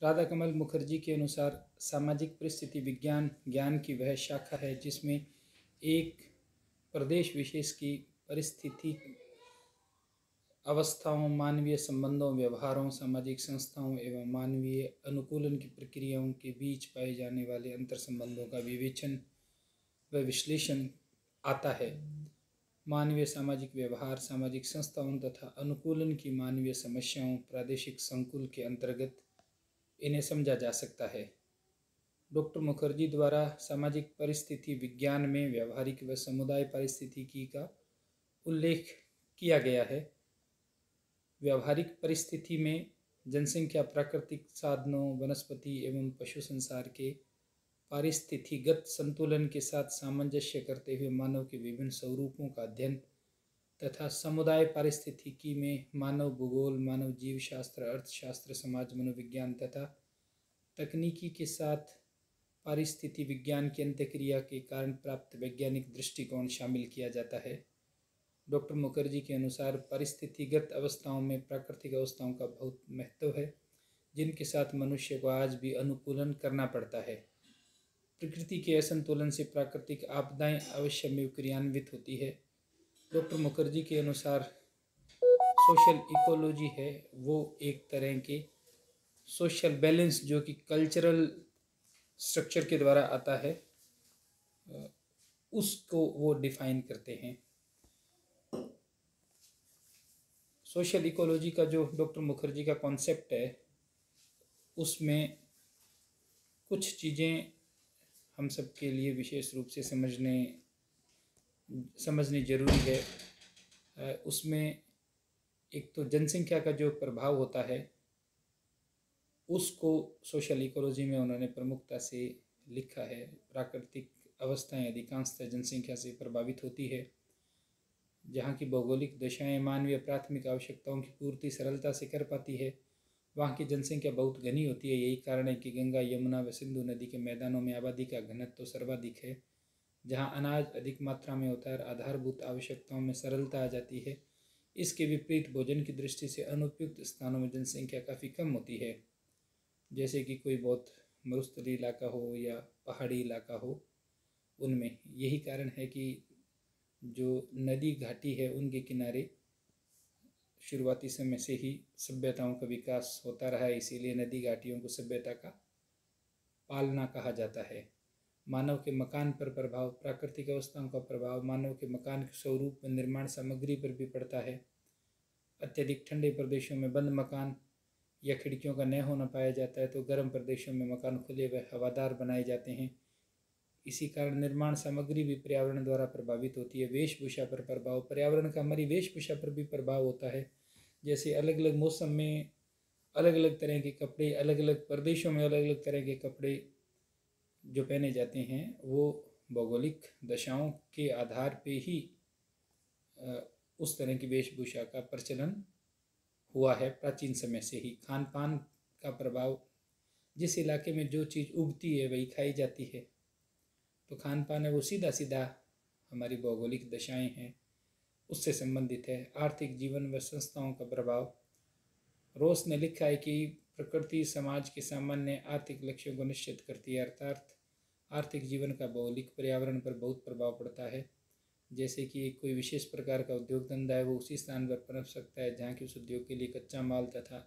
राधा कमल मुखर्जी के अनुसार सामाजिक परिस्थिति विज्ञान ज्ञान की वह शाखा है जिसमें एक प्रदेश विशेष की परिस्थिति अवस्थाओं, मानवीय संबंधों, व्यवहारों, सामाजिक संस्थाओं एवं मानवीय अनुकूलन की प्रक्रियाओं के बीच पाए जाने वाले अंतर संबंधों का विवेचन व विश्लेषण आता है। मानवीय सामाजिक व्यवहार, सामाजिक संस्थाओं तथा अनुकूलन की मानवीय समस्याओं प्रादेशिक संकुल के अंतर्गत इन्हें समझा जा सकता है। डॉक्टर मुखर्जी द्वारा सामाजिक परिस्थिति विज्ञान में व्यावहारिक व समुदाय पारिस्थितिकी का उल्लेख किया गया है। व्यावहारिक परिस्थिति में जनसंख्या, प्राकृतिक साधनों, वनस्पति एवं पशु संसार के पारिस्थितिगत संतुलन के साथ सामंजस्य करते हुए मानव के विभिन्न स्वरूपों का अध्ययन तथा समुदाय पारिस्थितिकी में मानव भूगोल, मानव जीव शास्त्र, अर्थशास्त्र, समाज मनोविज्ञान तथा तकनीकी के साथ पारिस्थिति विज्ञान की अंतःक्रिया के कारण प्राप्त वैज्ञानिक दृष्टिकोण शामिल किया जाता है। डॉक्टर मुखर्जी के अनुसार परिस्थितिगत अवस्थाओं में प्राकृतिक अवस्थाओं का बहुत महत्व है, जिनके साथ मनुष्य को आज भी अनुकूलन करना पड़ता है। प्रकृति के असंतुलन से प्राकृतिक आपदाएं अवश्य में क्रियान्वित होती है। डॉक्टर मुखर्जी के अनुसार सोशल इकोलॉजी है वो एक तरह के सोशल बैलेंस जो कि कल्चरल स्ट्रक्चर के द्वारा आता है, उसको वो डिफाइन करते हैं। सोशल इकोलॉजी का जो डॉक्टर मुखर्जी का कॉन्सेप्ट है उसमें कुछ चीज़ें हम सब के लिए विशेष रूप से समझनी जरूरी है। उसमें एक तो जनसंख्या का जो प्रभाव होता है उसको सोशल इकोलॉजी में उन्होंने प्रमुखता से लिखा है। प्राकृतिक अवस्थाएं अधिकांशतः जनसंख्या से प्रभावित होती है। जहाँ की भौगोलिक दशाएं मानवीय प्राथमिक आवश्यकताओं की पूर्ति सरलता से कर पाती है, वहाँ की जनसंख्या बहुत घनी होती है। यही कारण है कि गंगा, यमुना व सिंधु नदी के मैदानों में आबादी का घनत्व तो सर्वाधिक है। जहाँ अनाज अधिक मात्रा में होता है और आधारभूत आवश्यकताओं में सरलता आ जाती है। इसके विपरीत भोजन की दृष्टि से अनुपयुक्त स्थानों में जनसंख्या काफ़ी कम होती है, जैसे कि कोई बहुत मरुस्थलीय इलाका हो या पहाड़ी इलाका हो, उनमें। यही कारण है कि जो नदी घाटी है उनके किनारे शुरुआती समय से ही सभ्यताओं का विकास होता रहा है, इसीलिए नदी घाटियों को सभ्यता का पालना कहा जाता है। मानव के मकान पर प्रभाव, प्राकृतिक अवस्थाओं का प्रभाव मानव के मकान के स्वरूप व निर्माण सामग्री पर भी पड़ता है। अत्यधिक ठंडे प्रदेशों में बंद मकान या खिड़कियों का न होना पाया जाता है, तो गर्म प्रदेशों में मकान खुले व हवादार बनाए जाते हैं। इसी कारण निर्माण सामग्री भी पर्यावरण द्वारा प्रभावित होती है। वेशभूषा पर प्रभाव, पर्यावरण का हमारी वेशभूषा पर भी प्रभाव होता है। जैसे अलग अलग मौसम में अलग अलग तरह के कपड़े, अलग अलग प्रदेशों में अलग अलग तरह के कपड़े जो पहने जाते हैं वो भौगोलिक दशाओं के आधार पे ही उस तरह की वेशभूषा का प्रचलन हुआ है प्राचीन समय से ही। खान पान का प्रभाव, जिस इलाके में जो चीज़ उगती है वही खाई जाती है, तो खान पान है वो सीधा सीधा हमारी भौगोलिक दशाएं हैं उससे संबंधित है। आर्थिक जीवन व संस्थाओं का प्रभाव, रोस ने लिखा है कि प्रकृति समाज के सामान्य आर्थिक लक्ष्यों को निश्चित करती है, अर्थात आर्थिक जीवन का भौगोलिक पर्यावरण पर बहुत प्रभाव पड़ता है। जैसे कि कोई विशेष प्रकार का उद्योग धंधा है वो उसी स्थान पर पनप सकता है जहाँ की उस उद्योग के लिए कच्चा माल तथा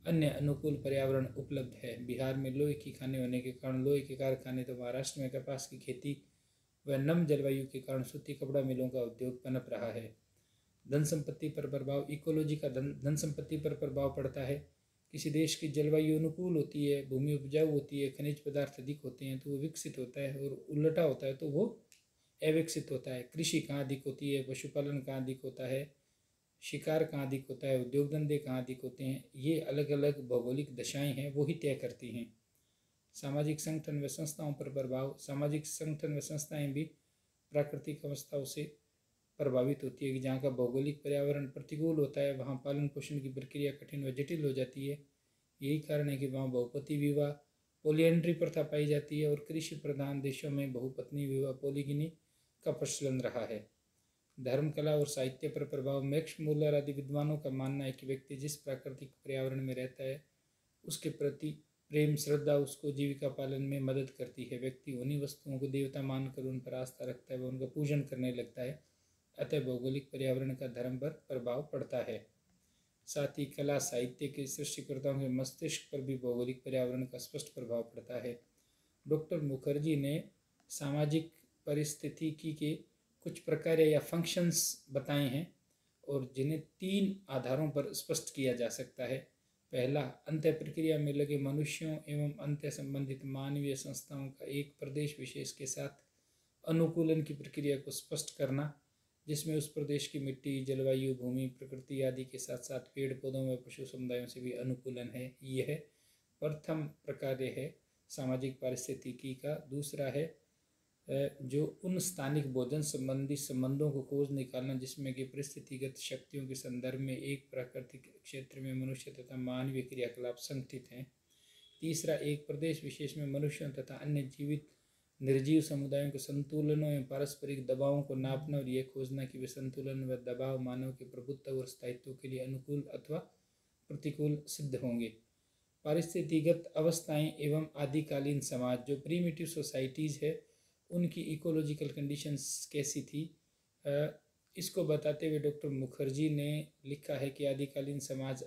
अन्य अनुकूल पर्यावरण उपलब्ध है। बिहार में लोहे की खाने होने के कारण लोहे के कारखाने, तो महाराष्ट्र में कपास की खेती व नम जलवायु के कारण सूती कपड़ा मिलों का उद्योग पनप रहा है। धन संपत्ति पर प्रभाव, इकोलॉजी का धन संपत्ति पर प्रभाव पड़ता है। किसी देश की जलवायु अनुकूल होती है, भूमि उपजाऊ होती है, खनिज पदार्थ अधिक होते हैं तो वो विकसित होता है, और उल्टा होता है तो वो अविकसित होता है। कृषि कहाँ अधिक होती है, पशुपालन कहाँ अधिक होता है, शिकार कहाँ अधिक होता है, उद्योग धंधे कहाँ अधिक होते हैं, ये अलग अलग भौगोलिक दशाएं हैं वो ही तय करती हैं। सामाजिक संगठन व संस्थाओं पर प्रभाव, सामाजिक संगठन व संस्थाएं भी प्राकृतिक अवस्थाओं से प्रभावित होती है कि जहाँ का भौगोलिक पर्यावरण प्रतिकूल होता है वहाँ पालन पोषण की प्रक्रिया कठिन व जटिल हो जाती है। यही कारण है कि वहाँ बहुपति विवाह, पोलिएंड्री प्रथा पाई जाती है, और कृषि प्रधान देशों में बहुपत्नी विवाह, पोलीगिनी का प्रचलन रहा है। धर्म, कला और साहित्य पर प्रभाव, मैक्स मूलर आदि विद्वानों का मानना है कि व्यक्ति जिस प्राकृतिक पर्यावरण में रहता है उसके प्रति प्रेम श्रद्धा उसको जीविका पालन में मदद करती है। व्यक्ति उन्हीं वस्तुओं को देवता मानकर उन पर आस्था रखता है व उनका पूजन करने लगता है। अतः भौगोलिक पर्यावरण का धर्म पर प्रभाव पड़ता है। साथ ही कला साहित्य के सृष्टिकर्ताओं के मस्तिष्क पर भी भौगोलिक पर्यावरण का स्पष्ट प्रभाव पड़ता है। डॉक्टर मुखर्जी ने सामाजिक पारिस्थितिकी के कुछ प्रकार या फंक्शंस बताए हैं और जिन्हें 3 आधारों पर स्पष्ट किया जा सकता है। पहला, अंत्य प्रक्रिया में लगे मनुष्यों एवं अंत्य संबंधित मानवीय संस्थाओं का एक प्रदेश विशेष के साथ अनुकूलन की प्रक्रिया को स्पष्ट करना, जिसमें उस प्रदेश की मिट्टी, जलवायु, भूमि, प्रकृति आदि के साथ साथ पेड़ पौधों व पशु समुदायों से भी अनुकूलन है। यह प्रथम प्रकार है सामाजिक पारिस्थितिकी का। दूसरा है जो उन स्थानिक भोजन संबंधी संबंधों को खोज निकालना जिसमें कि परिस्थितिगत शक्तियों के संदर्भ में एक प्राकृतिक क्षेत्र में मनुष्य तथा मानवीय क्रियाकलाप संगठित हैं। तीसरा, एक प्रदेश विशेष में मनुष्यों तथा अन्य जीवित निर्जीव समुदायों के संतुलनों एवं पारस्परिक दबावों को नापना और यह खोजना कि वे संतुलन व दबाव मानव के प्रभुत्व और स्थायित्व के लिए अनुकूल अथवा प्रतिकूल सिद्ध होंगे। पारिस्थितिगत अवस्थाएं एवं आदिकालीन समाज, जो प्रीमिटिव सोसाइटीज़ है, उनकी इकोलॉजिकल कंडीशंस कैसी थी, इसको बताते हुए डॉक्टर मुखर्जी ने लिखा है कि आदिकालीन समाज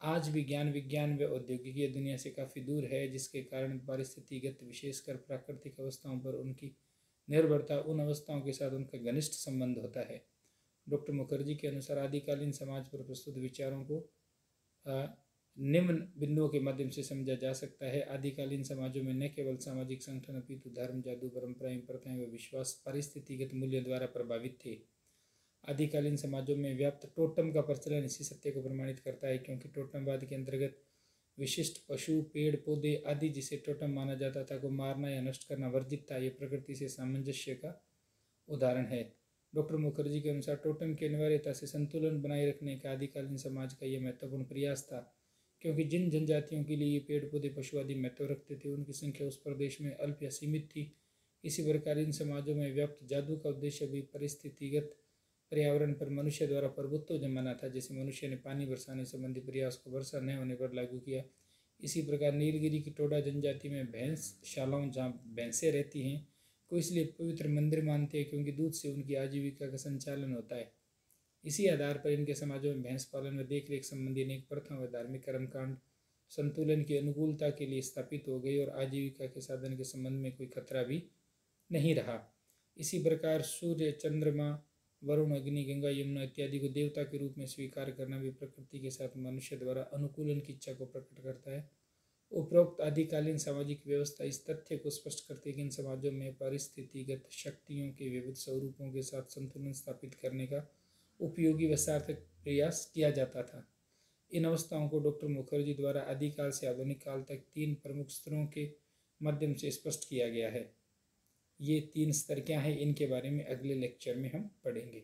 आज भी ज्ञान विज्ञान व औद्योगिकी दुनिया से काफ़ी दूर है, जिसके कारण पारिस्थितिगत विशेषकर प्राकृतिक अवस्थाओं पर उनकी निर्भरता उन अवस्थाओं के साथ उनका घनिष्ठ संबंध होता है। डॉक्टर मुखर्जी के अनुसार आदिकालीन समाज पर प्रस्तुत विचारों को निम्न बिंदुओं के माध्यम से समझा जा सकता है। आदिकालीन समाजों में न केवल सामाजिक संगठन अपितु धर्म, जादू, परंपराएं, प्रथाएं व विश्वास पारिस्थितिगत मूल्य द्वारा प्रभावित थे। आदिकालीन समाजों में व्याप्त टोटम का प्रचलन इसी सत्य को प्रमाणित करता है, क्योंकि टोटमवाद के अंतर्गत विशिष्ट पशु, पेड़ पौधे आदि जिसे टोटम माना जाता था को मारना या नष्ट करना वर्जित था। ये प्रकृति से सामंजस्य का उदाहरण है। डॉक्टर मुखर्जी के अनुसार टोटम की अनिवार्यता से संतुलन बनाए रखने का आदिकालीन समाज का यह महत्वपूर्ण प्रयास था, क्योंकि जिन जनजातियों के लिए ये पेड़ पौधे पशु आदि महत्व रखते थे उनकी संख्या उस प्रदेश में अल्प या सीमित थी। इसी प्रकार इन समाजों में व्याप्त जादू का उद्देश्य भी परिस्थितिगत पर्यावरण पर मनुष्य द्वारा प्रभुत्व जमाना था। जैसे मनुष्य ने पानी बरसाने संबंधी प्रयास को वर्षा न होने पर लागू किया, इसी प्रकार नीलगिरी की टोडा जनजाति में भैंस शालाओं जहाँ भैंसें रहती हैं को इसलिए पवित्र मंदिर मानते हैं क्योंकि दूध से उनकी आजीविका का संचालन होता है। इसी आधार पर इनके समाजों में भैंस पालन व देखरेख संबंधी अनेक प्रथाओं व धार्मिक कर्मकांड संतुलन की अनुकूलता के लिए स्थापित हो गई और आजीविका के साधन के संबंध में कोई खतरा भी नहीं रहा। इसी प्रकार सूर्य, चंद्रमा, वरुण, अग्नि, गंगा, यमुना इत्यादि को देवता के रूप में स्वीकार करना भी प्रकृति के साथ मनुष्य द्वारा अनुकूलन की इच्छा को प्रकट करता है। उपरोक्त आदिकालीन सामाजिक व्यवस्था इस तथ्य को स्पष्ट करती है कि इन समाजों में पारिस्थितिगत शक्तियों के विविध स्वरूपों के साथ संतुलन स्थापित करने का उपयोगी व सार्थक प्रयास किया जाता था। इन अवस्थाओं को डॉक्टर मुखर्जी द्वारा आदिकाल से आधुनिक काल तक 3 प्रमुख स्तरों के माध्यम से स्पष्ट किया गया है। ये 3 स्तर क्या हैं, इनके बारे में अगले लेक्चर में हम पढ़ेंगे।